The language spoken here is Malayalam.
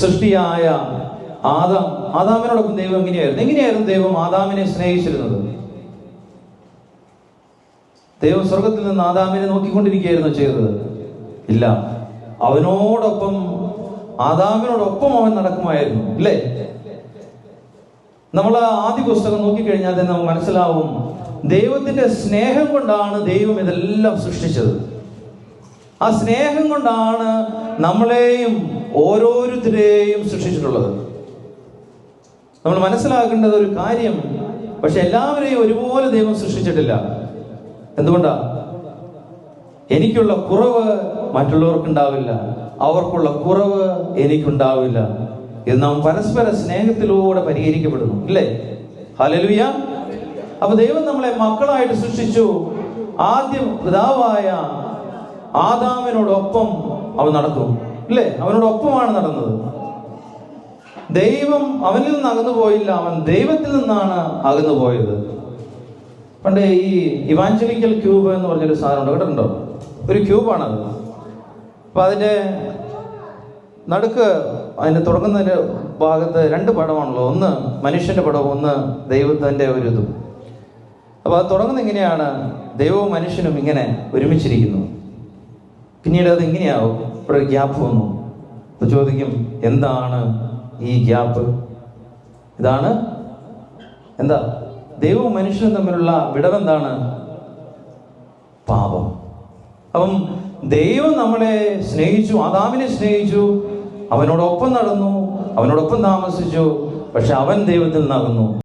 സൃഷ്ടിയായ ആദാമിനോടൊപ്പം ദൈവം എങ്ങനെയായിരുന്നു ദൈവം ആദാമിനെ സ്നേഹിച്ചിരുന്നത്? ദൈവം സ്വർഗത്തിൽ നിന്ന് ആദാമിനെ നോക്കിക്കൊണ്ടിരിക്കുകയായിരുന്നു ചെയ്തത്? ഇല്ല, ആദാമിനോടൊപ്പം അവൻ നടക്കുമായിരുന്നു, ഇല്ലേ? നമ്മൾ ആദ്യ പുസ്തകം നോക്കിക്കഴിഞ്ഞാൽ തന്നെ നമുക്ക് മനസ്സിലാവും, ദൈവത്തിന്റെ സ്നേഹം കൊണ്ടാണ് ദൈവം ഇതെല്ലാം സൃഷ്ടിച്ചത്. ആ സ്നേഹം കൊണ്ടാണ് നമ്മളെയും ഓരോരുത്തരെയും സൃഷ്ടിച്ചിട്ടുള്ളത്. നമ്മൾ മനസ്സിലാക്കേണ്ടത് ഒരു കാര്യം, പക്ഷെ എല്ലാവരെയും ഒരുപോലെ ദൈവം സൃഷ്ടിച്ചിട്ടില്ല. എന്തുകൊണ്ടാ? എനിക്കുള്ള കുറവ് മറ്റുള്ളവർക്കുണ്ടാവില്ല, അവർക്കുള്ള കുറവ് എനിക്കുണ്ടാവില്ല. ഇത് നാം പരസ്പര സ്നേഹത്തിലൂടെ പരിഹരിക്കപ്പെടുന്നു, ഇല്ലേ? ഹല്ലേലൂയ. അപ്പൊ ദൈവം നമ്മളെ മക്കളായിട്ട് സൃഷ്ടിച്ചു. ആദ്യം പിതാവായ ആദാമിനോടൊപ്പം അവൻ നടക്കും, ഇല്ലേ? അവനോടൊപ്പമാണ് നടന്നത്. ദൈവം അവനിൽ നിന്ന് അകന്നു പോയില്ല, അവൻ ദൈവത്തിൽ നിന്നാണ് അകന്നു പോയത്. പണ്ട് ഈ ഇവാഞ്ചലിക്കൽ ക്യൂബ് എന്ന് പറഞ്ഞൊരു സാധനം കേട്ടിട്ടുണ്ടോ? ഒരു ക്യൂബാണത്. അപ്പൊ അതിന്റെ നടുക്ക്, അതിന്റെ തുടങ്ങുന്നതിന്റെ ഭാഗത്ത് 2 പടമാണല്ലോ, ഒന്ന് മനുഷ്യന്റെ പടവും ഒന്ന് ദൈവത്തിന്റെ ഒരു ഇതും. അപ്പൊ അത് തുടങ്ങുന്നത് ഇങ്ങനെയാണ്: ദൈവവും മനുഷ്യനും ഇങ്ങനെ ഒരുമിച്ചിരിക്കുന്നു. പിന്നീട് അത് ഇങ്ങനെയാവും, ഇവിടെ ഒരു ഗ്യാപ്പ് വന്നു. അപ്പൊ ചോദിക്കും, എന്താണ് ഈ ഗ്യാപ്പ്? ഇതാണ് എന്താ? ദൈവവും മനുഷ്യനും തമ്മിലുള്ള വിടവെന്താണ്? പാപം. അപ്പം ദൈവം നമ്മളെ സ്നേഹിച്ചു, ആദാമിനെ സ്നേഹിച്ചു, അവനോടൊപ്പം നടന്നു, അവനോടൊപ്പം താമസിച്ചു. പക്ഷെ അവൻ ദൈവത്തിൽ നിന്നാകുന്നു.